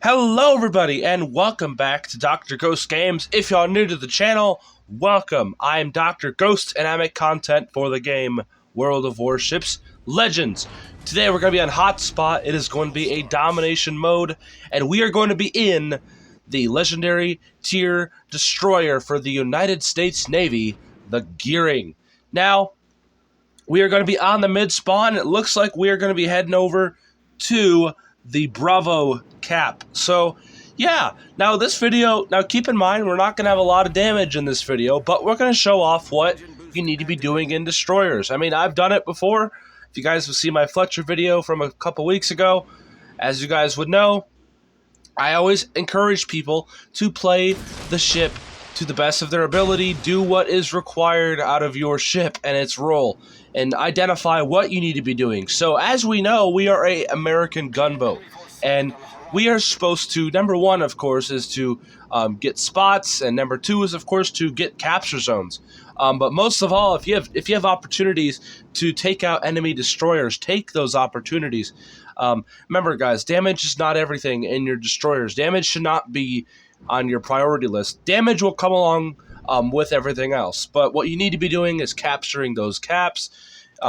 Hello everybody and welcome back to Dr. Ghost Games. If y'all new to the channel, welcome. I am Dr. Ghost and I make content for the game World of Warships Legends. Today we're going to be on Hotspot. It is going to be a domination mode and we are going to be in the legendary tier destroyer for the United States Navy, the Gearing. Now, we are going to be on the mid spawn. It looks like we are going to be heading over to the Bravo cap. So yeah, now this video, now keep in mind we're not going to have a lot of damage in this video, but we're going to show off what you need to be doing in destroyers. I mean, I've done it before. If you guys have seen my Fletcher video from a couple weeks ago, as you guys would know, I always encourage people to play the ship to the best of their ability, do what is required out of your ship and its role, and identify what you need to be doing. So as we know, we are a American gunboat, and we are supposed to, number one, of course, is to get spots, and number two is, of course, to get capture zones. But most of all, if you have opportunities to take out enemy destroyers, take those opportunities. Remember, guys, damage is not everything in your destroyers. Damage should not be on your priority list. Damage will come along with everything else, but what you need to be doing is capturing those caps,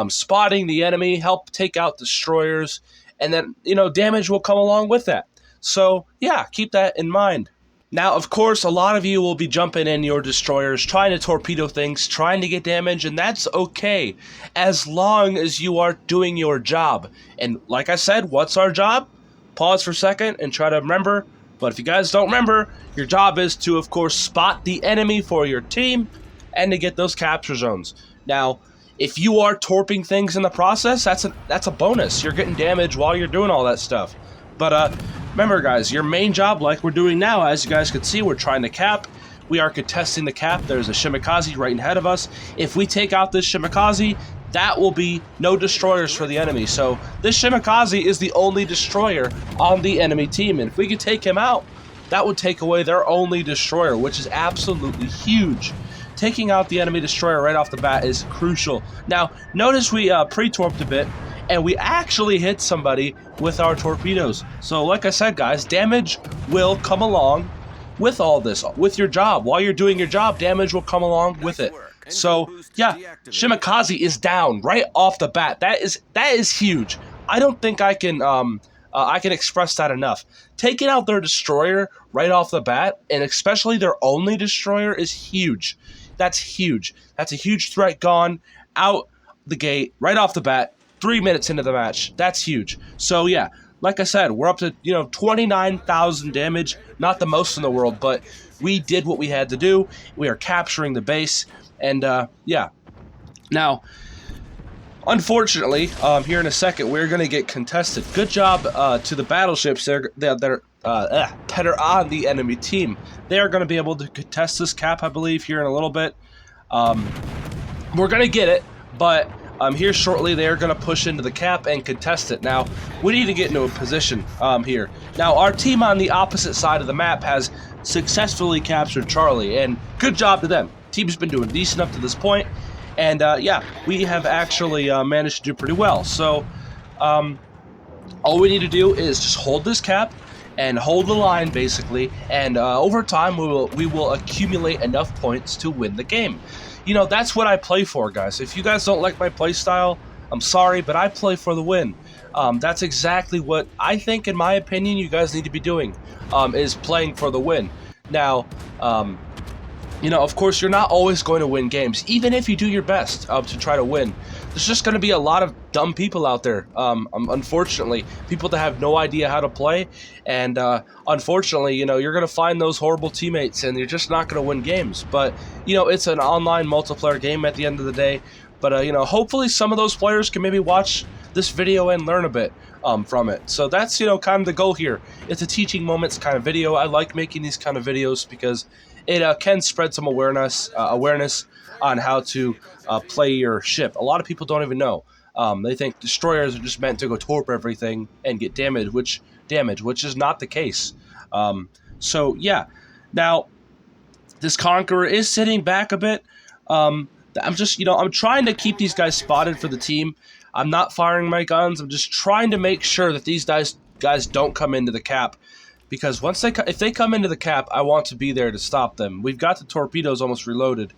spotting the enemy, help take out destroyers, and then, damage will come along with that. So, yeah, keep that in mind. Now, of course, a lot of you will be jumping in your destroyers, trying to torpedo things, trying to get damage, and that's okay, as long as you are doing your job. And like I said, what's our job? Pause for a second and try to remember. But if you guys don't remember, your job is to, of course, spot the enemy for your team and to get those capture zones. Now, if you are torping things in the process, that's a bonus. You're getting damage while you're doing all that stuff. But remember, guys, your main job, like we're doing now, as you guys can see, we're trying to cap. We are contesting the cap. There's a Shimakaze right ahead of us. If we take out this Shimakaze, that will be no destroyers for the enemy. So this Shimakaze is the only destroyer on the enemy team. And if we could take him out, that would take away their only destroyer, which is absolutely huge. Taking out the enemy destroyer right off the bat is crucial. Now, notice we pre-torped a bit, and we actually hit somebody with our torpedoes. So like I said, guys, damage will come along with all this, with your job. While you're doing your job, damage will come along with it. So yeah, Shimakaze is down right off the bat. That is huge. I don't think I can express that enough. Taking out their destroyer right off the bat, and especially their only destroyer, is huge. That's huge. That's a huge threat gone out the gate right off the bat. 3 minutes into the match. That's huge. So yeah, like I said, we're up to 29,000 damage. Not the most in the world, but we did what we had to do. We are capturing the base. And, yeah. Now, unfortunately, here in a second, we're going to get contested. Good job to the battleships that are on the enemy team. They are going to be able to contest this cap, I believe, here in a little bit. We're going to get it, but here shortly, they are going to push into the cap and contest it. Now, we need to get into a position here. Now, our team on the opposite side of the map has successfully captured Charlie, and good job to them. Team's been doing decent up to this point, and yeah, we have actually managed to do pretty well. So all we need to do is just hold this cap and hold the line, basically, and over time we will accumulate enough points to win the game. That's what I play for, guys. If you guys don't like my play style, I'm sorry, but I play for the win. That's exactly what I think, in my opinion, you guys need to be doing, is playing for the win. Now, of course, you're not always going to win games, even if you do your best to try to win. There's just going to be a lot of dumb people out there, unfortunately, people that have no idea how to play, and unfortunately, you're going to find those horrible teammates, and you're just not going to win games. But, it's an online multiplayer game at the end of the day, but, hopefully some of those players can maybe watch this video and learn a bit from it. So that's, kind of the goal here. It's a teaching moments kind of video. I like making these kind of videos because it can spread some awareness on how to play your ship. A lot of people don't even know. They think destroyers are just meant to go torp everything and get damage, which is not the case. So yeah, now this Conqueror is sitting back a bit. I'm just, I'm trying to keep these guys spotted for the team. I'm not firing my guns. I'm just trying to make sure that these guys don't come into the cap, because if they come into the cap, I want to be there to stop them. We've got the torpedoes almost reloaded.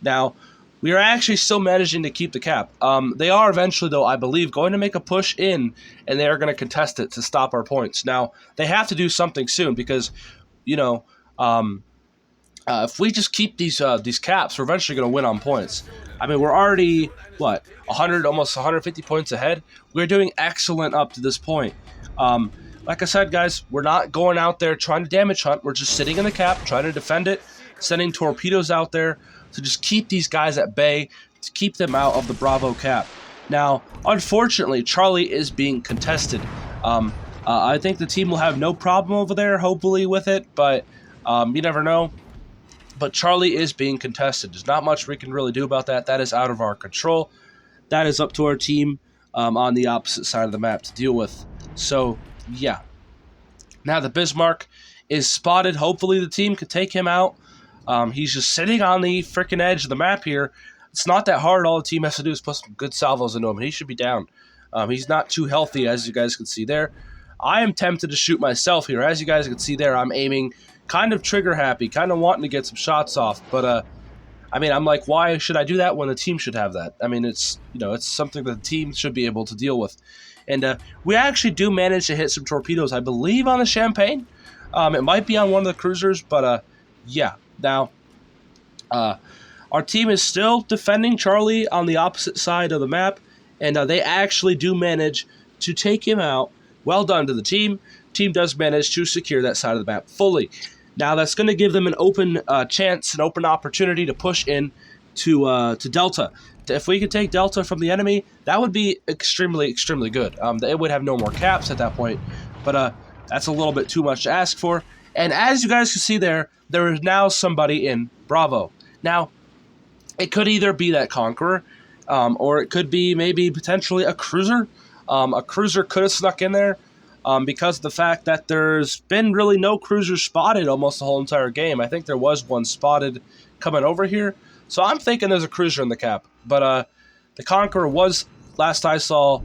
Now, we are actually still managing to keep the cap. They are eventually, though, I believe, going to make a push in, and they are going to contest it to stop our points. Now, they have to do something soon because, you know, if we just keep these caps, we're eventually going to win on points. I mean, we're already, 100, almost 150 points ahead. We're doing excellent up to this point. Like I said, guys, we're not going out there trying to damage hunt. We're just sitting in the cap, trying to defend it, sending torpedoes out there to just keep these guys at bay, to keep them out of the Bravo cap. Now, unfortunately, Charlie is being contested. I think the team will have no problem over there, hopefully, with it, but you never know. But Charlie is being contested. There's not much we can really do about that. That is out of our control. That is up to our team on the opposite side of the map to deal with. So, yeah. Now the Bismarck is spotted. Hopefully the team can take him out. He's just sitting on the freaking edge of the map here. It's not that hard. All the team has to do is put some good salvos into him, and he should be down. He's not too healthy, as you guys can see there. I am tempted to shoot myself here. As you guys can see there, I'm aiming kind of trigger happy, kind of wanting to get some shots off. But, I mean, I'm like, why should I do that when the team should have that? I mean, it's something that the team should be able to deal with. And we actually do manage to hit some torpedoes, I believe, on the Champagne. It might be on one of the cruisers, but yeah. Now, our team is still defending Charlie on the opposite side of the map, and they actually do manage to take him out. Well done to the team. Team does manage to secure that side of the map fully. Now, that's going to give them an open chance, an open opportunity to push in to Delta. If we could take Delta from the enemy, that would be extremely, extremely good. They would have no more caps at that point, but that's a little bit too much to ask for. And as you guys can see there is now somebody in Bravo. Now, it could either be that Conqueror, or it could be maybe potentially a cruiser. A cruiser could have snuck in there because of the fact that there's been really no cruisers spotted almost the whole entire game. I think there was one spotted coming over here. So I'm thinking there's a cruiser in the cap. But the Conqueror was, last I saw,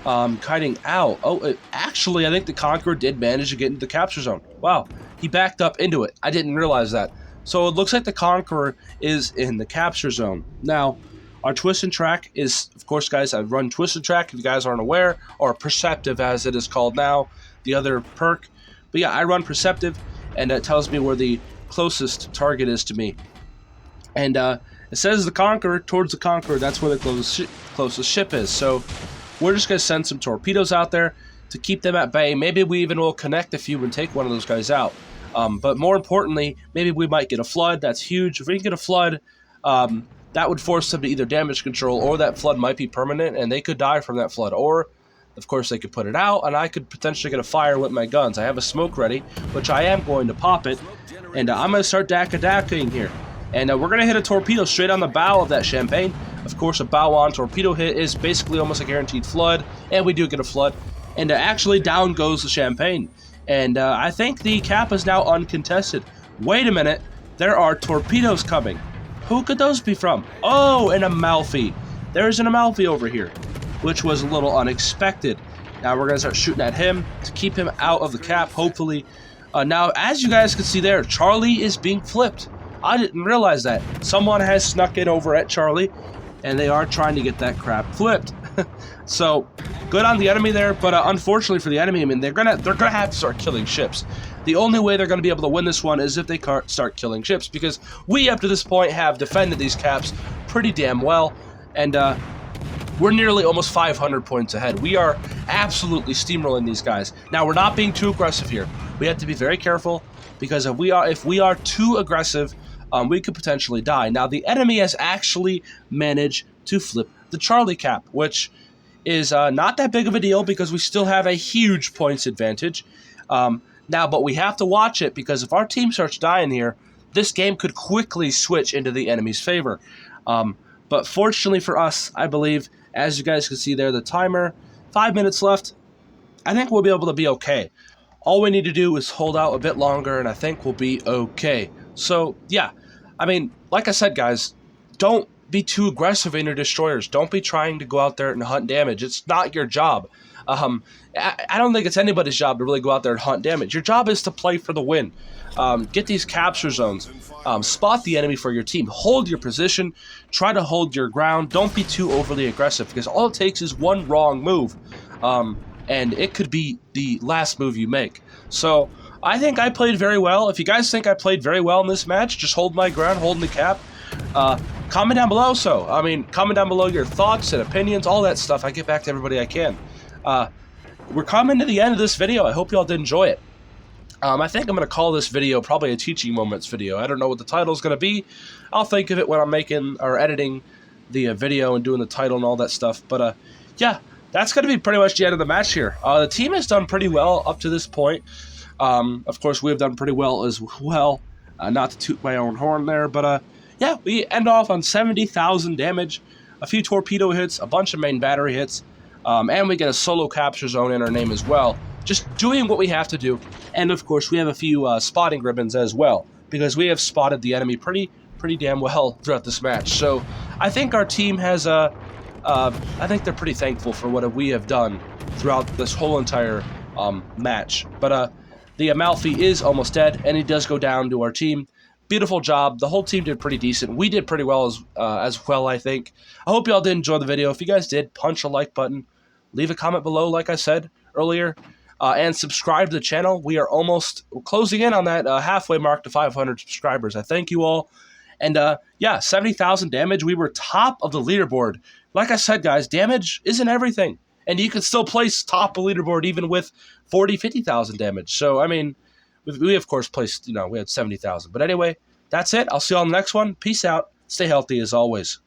kiting out. Oh, actually, I think the Conqueror did manage to get into the capture zone. Wow, he backed up into it. I didn't realize that. So it looks like the Conqueror is in the capture zone. Now, our twist and track is, of course, guys, I run twist and track if you guys aren't aware, or perceptive as it is called now, the other perk. But yeah, I run perceptive, and it tells me where the closest target is to me. And it says the Conqueror, towards the Conqueror, that's where the closest ship is. So we're just going to send some torpedoes out there to keep them at bay. Maybe we even will connect a few and take one of those guys out. But more importantly, maybe we might get a flood. That's huge. If we can get a flood, that would force them to either damage control, or that flood might be permanent and they could die from that flood. Or, of course, they could put it out and I could potentially get a fire with my guns. I have a smoke ready, which I am going to pop it. And I'm going to start dakka-dakking here. And we're going to hit a torpedo straight on the bow of that Champagne. Of course, a bow-on torpedo hit is basically almost a guaranteed flood. And we do get a flood. And actually, down goes the Champagne. And I think the cap is now uncontested. Wait a minute. There are torpedoes coming. Who could those be from? Oh, an Amalfi. There's an Amalfi over here, which was a little unexpected. Now we're going to start shooting at him to keep him out of the cap, hopefully. Now, as you guys can see there, Charlie is being flipped. I didn't realize that. Someone has snuck in over at Charlie, and they are trying to get that crap flipped. So, good on the enemy there, but unfortunately for the enemy, I mean, they're gonna have to start killing ships. The only way they're going to be able to win this one is if they start killing ships, because we, up to this point, have defended these caps pretty damn well, and we're nearly almost 500 points ahead. We are absolutely steamrolling these guys. Now, we're not being too aggressive here. We have to be very careful, because if we are too aggressive, we could potentially die. Now, the enemy has actually managed to flip the Charlie cap, which is not that big of a deal because we still have a huge points advantage. Now, but we have to watch it, because if our team starts dying here, this game could quickly switch into the enemy's favor. But fortunately for us, I believe, as you guys can see there, the timer, 5 minutes left, I think we'll be able to be okay. All we need to do is hold out a bit longer, and I think we'll be okay. So, yeah, I mean, like I said, guys, don't be too aggressive in your destroyers. Don't be trying to go out there and hunt damage. It's not your job. I don't think it's anybody's job to really go out there and hunt damage. Your job is to play for the win. Get these capture zones. Spot the enemy for your team. Hold your position. Try to hold your ground. Don't be too overly aggressive, because all it takes is one wrong move, and it could be the last move you make. So I think I played very well. If you guys think I played very well in this match, just hold my ground, holding the cap. Comment down below. Comment down below your thoughts and opinions, all that stuff. I get back to everybody I can. We're coming to the end of this video. I hope y'all did enjoy it. I think I'm going to call this video probably a teaching moments video. I don't know what the title is going to be. I'll think of it when I'm making or editing the video and doing the title and all that stuff. But yeah, that's going to be pretty much the end of the match here. The team has done pretty well up to this point. Of course, we have done pretty well as well. Not to toot my own horn there, but yeah, we end off on 70,000 damage, a few torpedo hits, a bunch of main battery hits, and we get a solo capture zone in our name as well. Just doing what we have to do. And of course, we have a few spotting ribbons as well, because we have spotted the enemy pretty damn well throughout this match. So I think our team has I think they're pretty thankful for what we have done throughout this whole entire match. But the Amalfi is almost dead, and he does go down to our team. Beautiful job. The whole team did pretty decent. We did pretty well as well, I think. I hope y'all did enjoy the video. If you guys did, punch a like button. Leave a comment below, like I said earlier. And subscribe to the channel. We are almost closing in on that halfway mark to 500 subscribers. I thank you all. And yeah, 70,000 damage. We were top of the leaderboard. Like I said, guys, damage isn't everything. And you can still place top of the leaderboard even with 40, 50,000 damage. So, I mean, we of course placed, we had 70,000. But anyway, that's it. I'll see you on the next one. Peace out. Stay healthy as always.